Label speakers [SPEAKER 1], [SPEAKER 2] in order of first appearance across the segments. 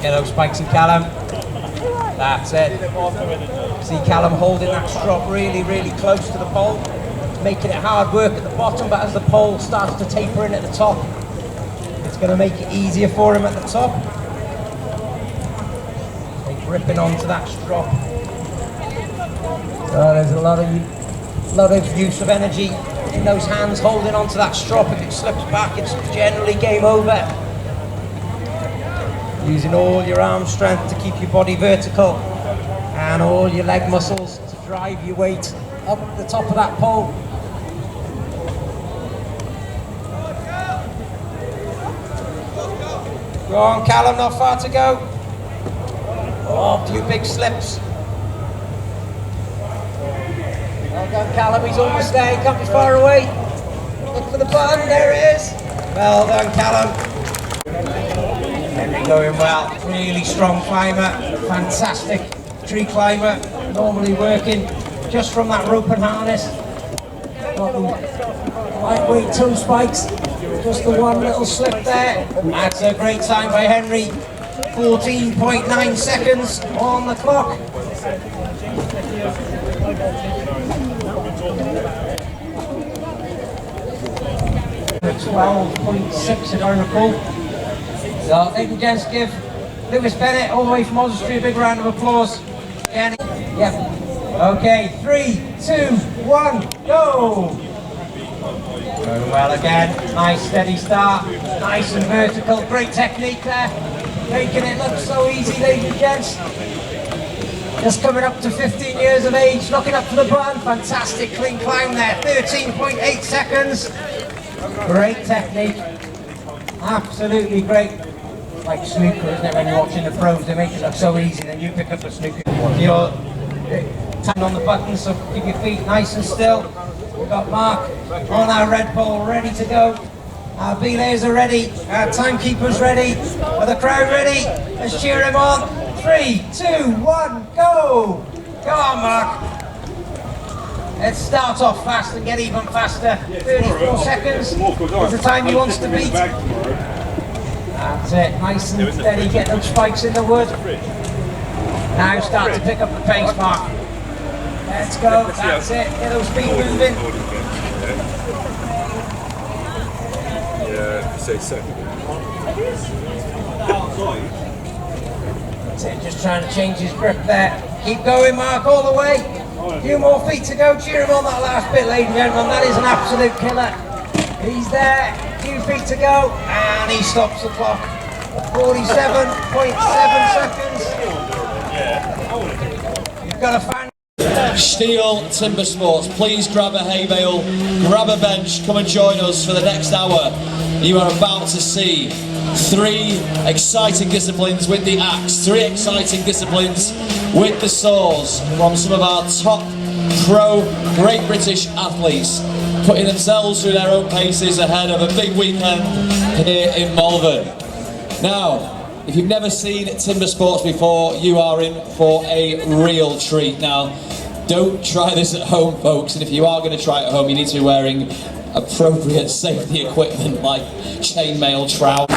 [SPEAKER 1] Get those spikes in, Callum. That's it. See Callum holding that strop really, really close to the pole, making it hard work at the bottom, but as the pole starts to taper in at the top, it's going to make it easier for him at the top. So gripping onto that strop. So there's a lot of use of energy in those hands holding onto that strop. If it slips back, it's generally game over. Using all your arm strength to keep your body vertical and all your leg muscles to drive your weight up the top of that pole. Go on, Callum, not far to go. Oh, a few big slips. Well done, Callum, he's almost there, he can't be far away. Look for the button, there it is. Well done, Callum. Henry going well, really strong climber, fantastic tree climber, normally working just from that rope and harness. Got the lightweight toe spikes, just the one little slip there. That's a great time by Henry, 14.9 seconds on the clock. 12.6 if I recall. So, ladies and gents, give Lewis Bennett, all the way from Oswestry, a big round of applause. Again. Yep. Okay, 3, 2, 1, go! Going well again. Nice steady start. Nice and vertical. Great technique there. Making it look so easy, ladies and gents. Just coming up to 15 years of age, looking up to the button. Fantastic clean climb there. 13.8 seconds. Great technique. Absolutely great. Like snooker, isn't it? When you're watching the pros, they make it look so easy, then you pick up the snooker. You're tapping on the button, so keep your feet nice and still. We've got Mark on our red pole, ready to go. Our belays are ready, our timekeeper's ready. Are the crowd ready? Let's cheer him on. 3, 2, 1, go! Go on, Mark. Let's start off fast and get even faster. 34 seconds is the time he wants to beat. That's it, nice and steady, get those spikes in the wood. Now start to pick up the pace, Mark. Let's go, that's it, get those feet moving.
[SPEAKER 2] Yeah, say second.
[SPEAKER 1] That's it, just trying to change his grip there. Keep going, Mark, all the way. A few more feet to go, cheer him on that last bit, ladies and gentlemen. That is an absolute killer. He's there, a few feet to go, and he stops the clock. 47.7 seconds. You've got a fan.
[SPEAKER 3] Stihl Timbersports, please grab a hay bale, grab a bench, come and join us for the next hour. You are about to see 3 exciting disciplines with the axe, 3 exciting disciplines with the saws from some of our top pro Great British athletes, putting themselves through their own paces ahead of a big weekend here in Malvern. Now, if you've never seen Timbersports before, you are in for a real treat. Now, don't try this at home, folks, and if you are going to try it at home, you need to be wearing appropriate safety equipment like chainmail trousers.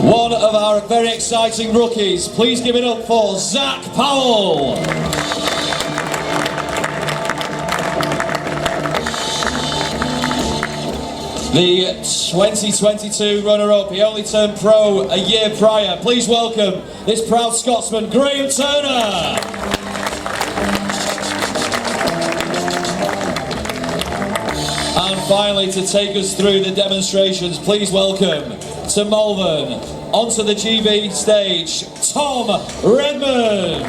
[SPEAKER 3] One of our very exciting rookies, please give it up for Zach Powell. The 2022 runner-up, he only turned pro a year prior. Please welcome this proud Scotsman, Graham Turner. And finally, to take us through the demonstrations, please welcome to Malvern, onto the GB stage, Tom Redmond.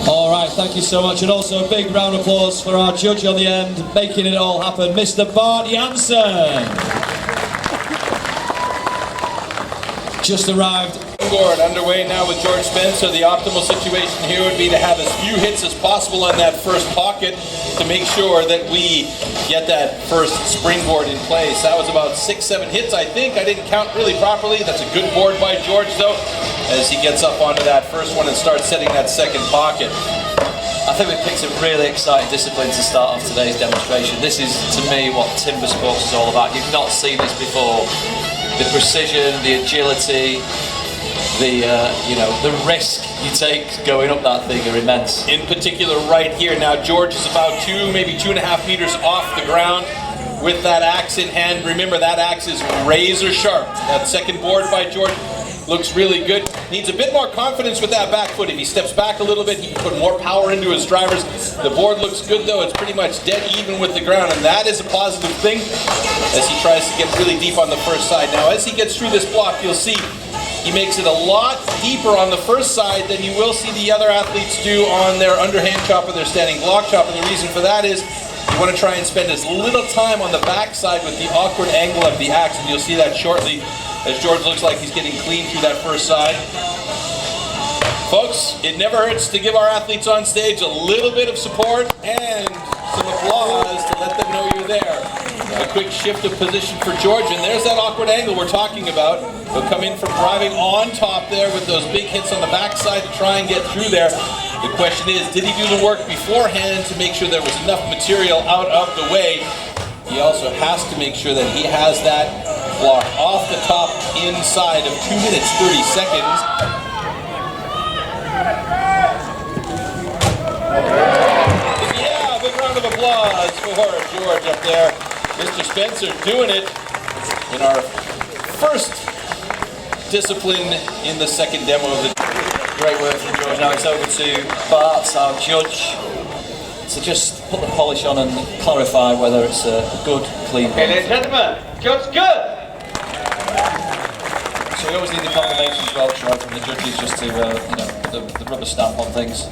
[SPEAKER 3] All right, thank you so much, and also a big round of applause for our judge on the end, making it all happen, Mr. Bart Janssen. Just arrived.
[SPEAKER 4] Board underway now with George Spencer. The optimal situation here would be to have as few hits as possible in that first pocket to make sure that we get that first springboard in place. That was about 6-7 hits, I think. I didn't count really properly. That's a good board by George, though, as he gets up onto that first one and starts setting that second pocket. A
[SPEAKER 3] think we've picked a really exciting discipline to start off today's demonstration. This is, to me, what Timbersports is all about. You've not seen this before. The precision, the agility, the risk you take going up that thing are immense.
[SPEAKER 4] In particular, right here now, George is about 2, maybe 2.5 meters off the ground with that axe in hand. Remember, that axe is razor sharp. That second board by George looks really good. Needs a bit more confidence with that back foot. If he steps back a little bit, he can put more power into his drivers. The board looks good though. It's pretty much dead even with the ground, and that is a positive thing as he tries to get really deep on the first side. Now, as he gets through this block, you'll see he makes it a lot deeper on the first side than you will see the other athletes do on their underhand chop or their standing block chop, and the reason for that is you want to try and spend as little time on the back side with the awkward angle of the axe, and you'll see that shortly as George looks like he's getting clean through that first side. Folks, it never hurts to give our athletes on stage a little bit of support and some applause to let them know you're there. A quick shift of position for George, and there's that awkward angle we're talking about. He'll come in from driving on top there with those big hits on the backside to try and get through there. The question is, did he do the work beforehand to make sure there was enough material out of the way? He also has to make sure that he has that block off the top inside of 2 minutes 30 seconds. Yeah, big round of applause for George up there. Mr. Spencer doing it in our first discipline in the second demo of the...
[SPEAKER 3] Great work from George. Now it's over to Bart, our judge, to just put the polish on and clarify whether it's a good, clean run.
[SPEAKER 2] Okay, ladies and gentlemen, just good!
[SPEAKER 3] So we always need the confirmation as well, Troy, from the judges, just to, the rubber stamp on things.
[SPEAKER 4] So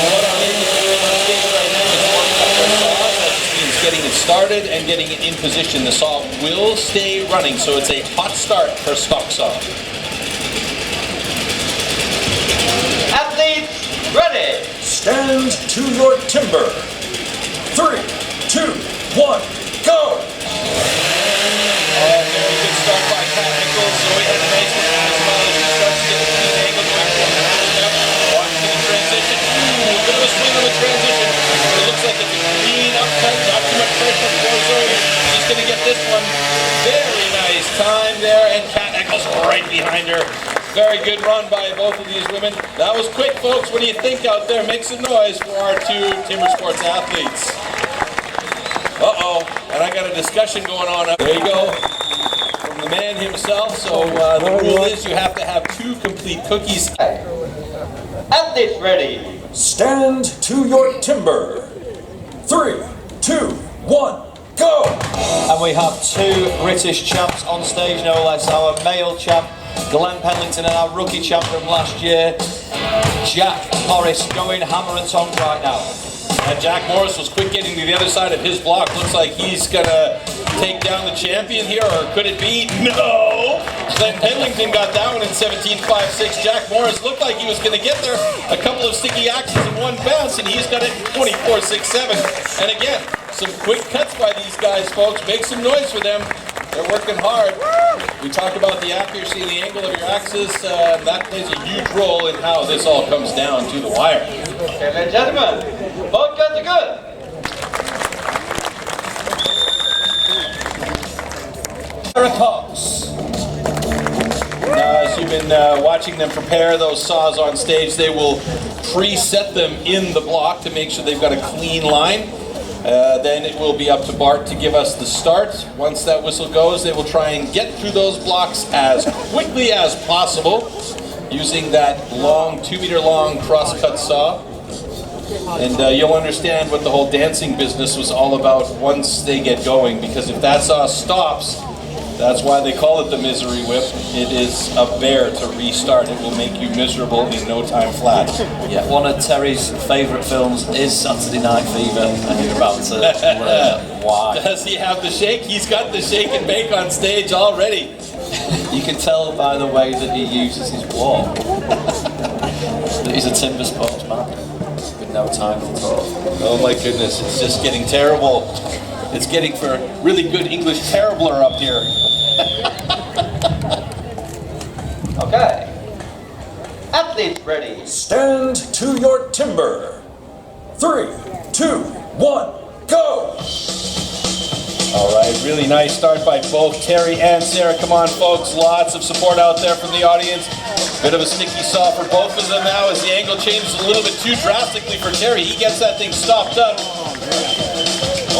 [SPEAKER 4] what our ladies are doing on stage right now is warming up their saw. That means getting it started and getting it in position. The saw will stay running, so it's a hot start for stock saw.
[SPEAKER 2] Athletes, ready!
[SPEAKER 5] Stand to your timber. 3, 2, 1, go!
[SPEAKER 4] Very good start by Cat Nichols. Zoe had a nice one as well as she starts to get a clean angle going for the watching the transition. Ooh, bit of a swing on the transition. It looks like it's a clean upcut, not too much pressure for Zoe. She's going to get this one. Very nice time there, and Cat Nichols right behind her. Very good run by both of these women. That was quick, folks. What do you think out there? Make some noise for our 2 Timbersports athletes. Uh-oh, and I got a discussion going on. There you go, from the man himself. So the rule is you have to have 2 complete cookies.
[SPEAKER 2] Athletes, ready!
[SPEAKER 5] Stand to your timber. 3, 2, 1, go!
[SPEAKER 3] And we have 2 British champs on stage, no less. Our male champ, Glenn Pendleton, and our rookie champ from last year, Jack Morris, going hammer and tongs right now.
[SPEAKER 4] And Jack Morris was quick getting to the other side of his block. Looks like he's gonna take down the champion here, or could it be? No! Glenn Pendleton got that one in 17.56. Jack Morris looked like he was gonna get there. A couple of sticky axes in one bounce, and he's got it 24.67. And again, some quick cuts by these guys, folks. Make some noise for them. They're working hard. We talk about the accuracy and the angle of your axes. That plays a huge role in how this all comes down to the wire.
[SPEAKER 2] Okay, ladies and gentlemen, both guns are good!
[SPEAKER 3] Cox.
[SPEAKER 4] As you've been watching them prepare those saws on stage, they will preset them in the block to make sure they've got a clean line. Then it will be up to Bart to give us the start. Once that whistle goes, they will try and get through those blocks as quickly as possible using that long, 2-meter long cross-cut saw. And you'll understand what the whole dancing business was all about once they get going, because if that saw stops, that's why they call it the misery whip. It is a bear to restart. It will make you miserable in no time flat.
[SPEAKER 3] Yeah, one of Terry's favourite films is Saturday Night Fever, and you're about to learn why.
[SPEAKER 4] Does he have the shake? He's got the shake and bake on stage already.
[SPEAKER 3] You can tell by the way that he uses his walk that he's a Timbersports man with no time for talk.
[SPEAKER 4] Oh my goodness, it's just getting terrible. It's getting, for really good English, terribler up here.
[SPEAKER 2] Okay. Athletes ready.
[SPEAKER 5] Stand to your timber. 3, 2, 1, go!
[SPEAKER 4] All right, really nice start by both Terry and Sarah. Come on, folks, lots of support out there from the audience. Bit of a sticky saw for both of them now as the angle changes a little bit too drastically for Terry. He gets that thing stopped up.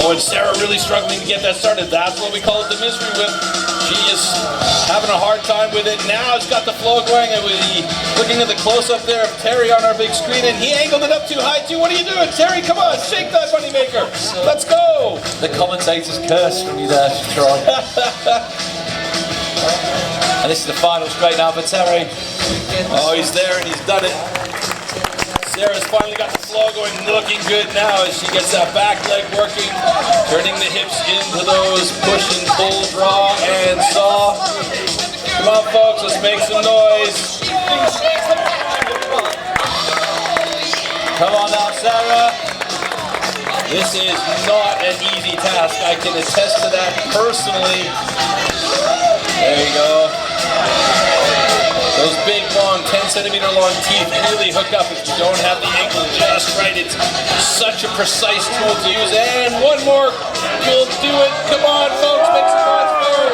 [SPEAKER 4] Oh, and Sarah really struggling to get that started. That's what we call it, the misery whip. She is having a hard time with it. Now it's got the flow going. And looking at the close-up there of Terry on our big screen, and he angled it up too high too. What are you doing, Terry? Come on, shake that moneymaker. Let's go.
[SPEAKER 3] The commentator's curse from you there, Troy. And this is the final straight now for Terry.
[SPEAKER 4] Oh, he's there and he's done it. Sarah's finally got the flow going, looking good now as she gets that back leg working, turning the hips into those push and pull, draw and saw. Come on, folks, let's make some noise.
[SPEAKER 3] Come on now, Sarah.
[SPEAKER 4] This is not an easy task. I can attest to that personally. There you go. Those big, long, 10-centimeter long teeth really hook up if you don't have the angle just right. It's such a precise tool to use. And one more will do it. Come on, folks, make some noise for it.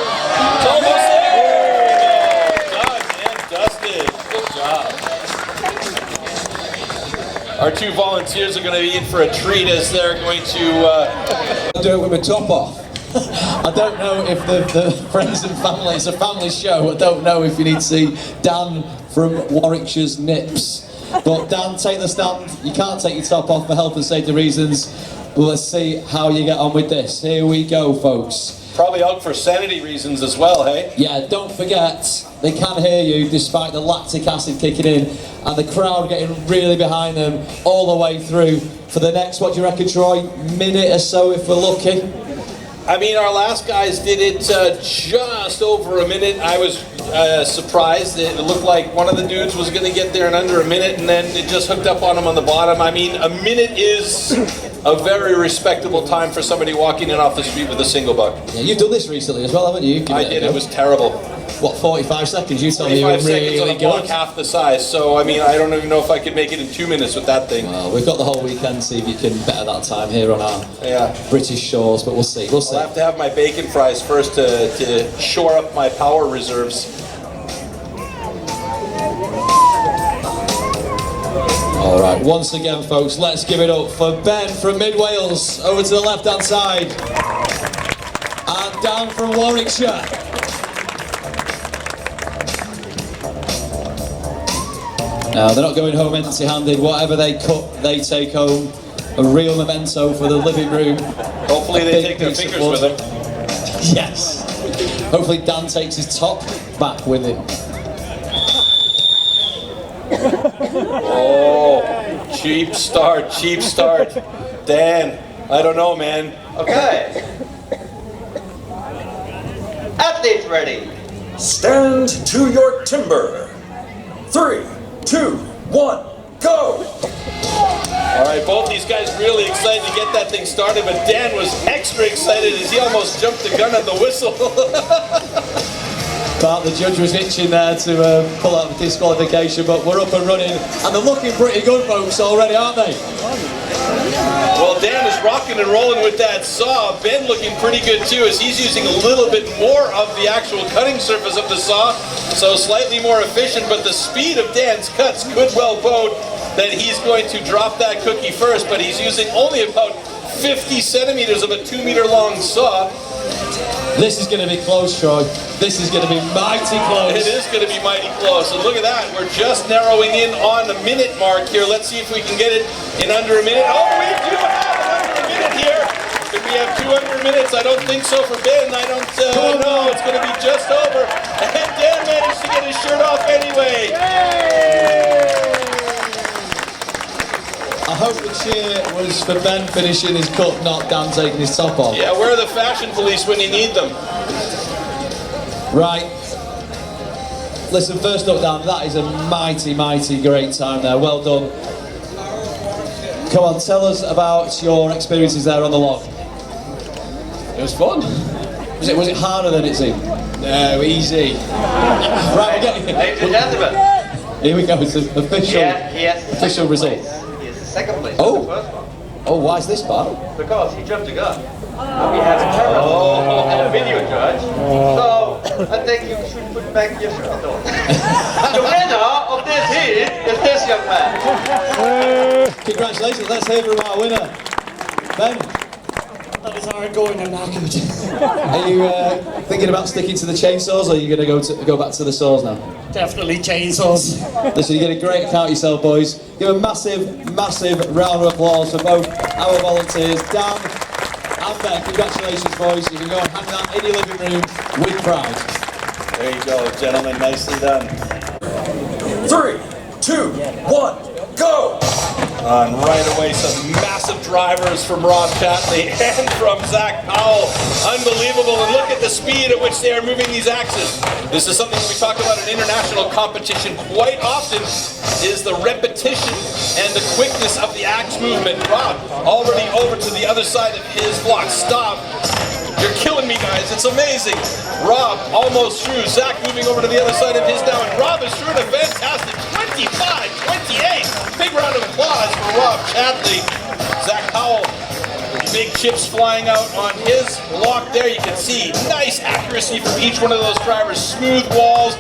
[SPEAKER 4] It's almost there. Done and dusted. Good job. Our two volunteers are going to be in for a treat as they're going to
[SPEAKER 3] Do it with my top off. I don't know if the friends and family, it's a family show, I don't know if you need to see Dan from Warwickshire's Nips. But Dan, take the stand. You can't take your top off for health and safety reasons. But let's see how you get on with this. Here we go, folks.
[SPEAKER 4] probably out for sanity reasons as well, hey?
[SPEAKER 3] Yeah, don't forget, they can hear you despite the lactic acid kicking in and the crowd getting really behind them all the way through for the next, what do you reckon, Troy, minute or so if we're lucky?
[SPEAKER 4] I mean, our last guys did it just over a minute. I was surprised. It looked like one of the dudes was going to get there in under a minute, and then it just hooked up on him on the bottom. I mean, a minute is a very respectable time for somebody walking in off the street with a single buck.
[SPEAKER 3] Yeah, you've done this recently as well, haven't you?
[SPEAKER 4] I did. It was terrible.
[SPEAKER 3] What, 45 seconds? You told me you were
[SPEAKER 4] 45 seconds
[SPEAKER 3] really
[SPEAKER 4] on a block
[SPEAKER 3] good.
[SPEAKER 4] half the size. So, I mean, I don't even know if I could make it in 2 minutes with that thing.
[SPEAKER 3] Well, we've got the whole weekend to see if you can better that time here on our British shores, but we'll see. We'll see.
[SPEAKER 4] I'll have to have my bacon fries first to shore up my power reserves.
[SPEAKER 3] All right, once again, folks, let's give it up for Ben from Mid-Wales, over to the left-hand side, and Dan from Warwickshire. Now, they're not going home empty-handed. Whatever they cut, they take home. A real memento for the living room.
[SPEAKER 4] Hopefully they take their fingers with them.
[SPEAKER 3] Yes. Hopefully Dan takes his top back with him.
[SPEAKER 4] Oh, cheap start, cheap start. Dan, I don't know, man.
[SPEAKER 2] Okay. Athletes ready.
[SPEAKER 5] Stand to your timber. 3, 2, 1, go!
[SPEAKER 4] All right, both these guys really excited to get that thing started, but Dan was extra excited as he almost jumped the gun at the whistle.
[SPEAKER 3] But the judge was itching there to pull out the disqualification, but we're up and running, and they're looking pretty good, folks, already, aren't they?
[SPEAKER 4] Well, Dan is rocking and rolling with that saw. Ben looking pretty good too, as he's using a little bit more of the actual cutting surface of the saw, so slightly more efficient, but the speed of Dan's cuts could well bode that he's going to drop that cookie first, but he's using only about 50 centimeters of a 2-meter long saw.
[SPEAKER 3] This is going to be close, Troy. This is going to be mighty close.
[SPEAKER 4] It is going to be mighty close. And look at that. We're just narrowing in on the minute mark here. Let's see if we can get it in under a minute. Oh, we do have under a minute here. Could we have 2 under minutes? I don't think so for Ben. I don't know. It's going to be just over. And Dan managed to get his shirt off anyway.
[SPEAKER 3] I hope the cheer was for Ben finishing his cut, not Dan taking his top off.
[SPEAKER 4] Yeah, where are the fashion police when you need them?
[SPEAKER 3] Right. Listen, first up, Dan, that is a mighty, mighty great time there. Well done. Come on, tell us about your experiences there on the log.
[SPEAKER 6] It was fun.
[SPEAKER 3] Was it harder than it seemed?
[SPEAKER 6] No, easy.
[SPEAKER 3] Right, we're getting...
[SPEAKER 2] Ladies and gentlemen,
[SPEAKER 3] Here we go. It's an official,
[SPEAKER 2] He has the
[SPEAKER 3] official
[SPEAKER 2] second
[SPEAKER 3] result.
[SPEAKER 2] place. He has the second place.
[SPEAKER 3] Oh.
[SPEAKER 2] Not the first one.
[SPEAKER 3] Oh, why is this part?
[SPEAKER 2] Because he jumped a gun. And we have a camera and a video judge. So I think you should put back your shirt on. The winner of this heat is this young man.
[SPEAKER 3] Congratulations. Let's hear from our winner. Ben,
[SPEAKER 7] That was hard going and knackered.
[SPEAKER 3] are you thinking about sticking to the chainsaws, or are you going to go back to the saws now?
[SPEAKER 7] Definitely chainsaws.
[SPEAKER 3] Listen, you get a great account yourself, boys. Give a massive, massive round of applause for both our volunteers, Dan and Ben. Congratulations, boys. You can go and hang that in your living room with pride.
[SPEAKER 4] There you go, gentlemen. Nicely done.
[SPEAKER 5] 3, 2, 1, go!
[SPEAKER 4] And right away, some massive drivers from Rob Chatley and from Zach Powell. Unbelievable. And look at the speed at which they are moving these axes. This is something we talk about in international competition quite often, is the repetition and the quickness of the axe movement. Rob already over to the other side of his block. Stop. You're killing me, guys. It's amazing. Rob almost through. Zach moving over to the other side of his down. Rob is through a fantastic 25-28. Big round of applause for Rob Chatley. Zach Powell, big chips flying out on his block there. You can see nice accuracy from each one of those drivers. Smooth walls.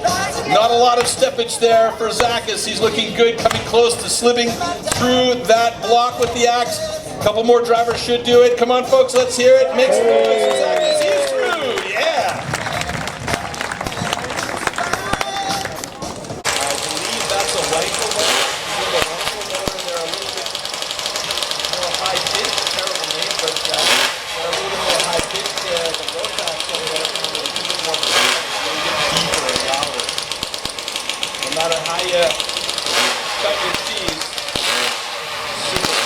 [SPEAKER 4] Not a lot of steppage there for Zach as he's looking good, coming close to slipping through that block with the axe. A couple more drivers should do it. Come on, folks, let's hear it. Make some noise for Zach as he's through. Yeah. I believe that's a rifle motor. The rifle motor, they're a little bit more high pitch. Terrible name, but they're a little bit more high pitch. The Rotax over there, a little bit more, a little bit deeper and louder. No matter how you cut your cheese, super.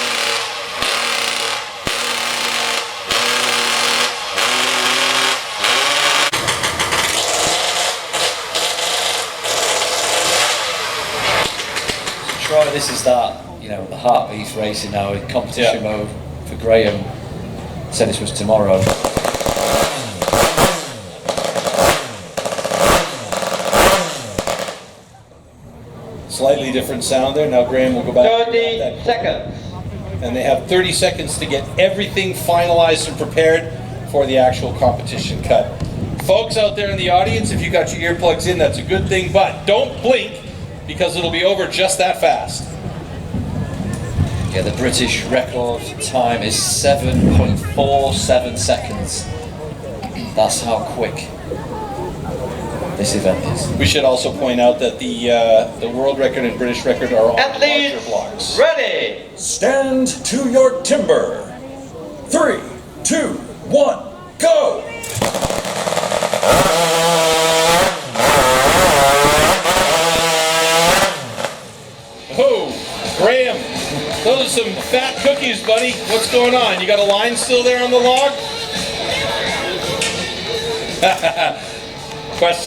[SPEAKER 8] Troy, this is that, you know, the heartbeat's racing now in competition mode for Graham. Said this was tomorrow.
[SPEAKER 4] Slightly different sound there. Now Graham will go back.
[SPEAKER 2] 30 seconds.
[SPEAKER 4] And they have 30 seconds to get everything finalized and prepared for the actual competition cut. Folks out there in the audience, if you got your earplugs in, that's a good thing, but don't blink because it'll be over just that fast.
[SPEAKER 8] Yeah, the British record time is 7.47 seconds. That's how quick this event is.
[SPEAKER 4] We should also point out that the world record and British record are on larger
[SPEAKER 2] Athletes,
[SPEAKER 4] blocks.
[SPEAKER 2] ready.
[SPEAKER 5] Stand to your timber. 3, 2, 1, go!
[SPEAKER 4] Oh, Graham, those are some fat cookies, buddy. What's going on? You got a line still there on the log? Question.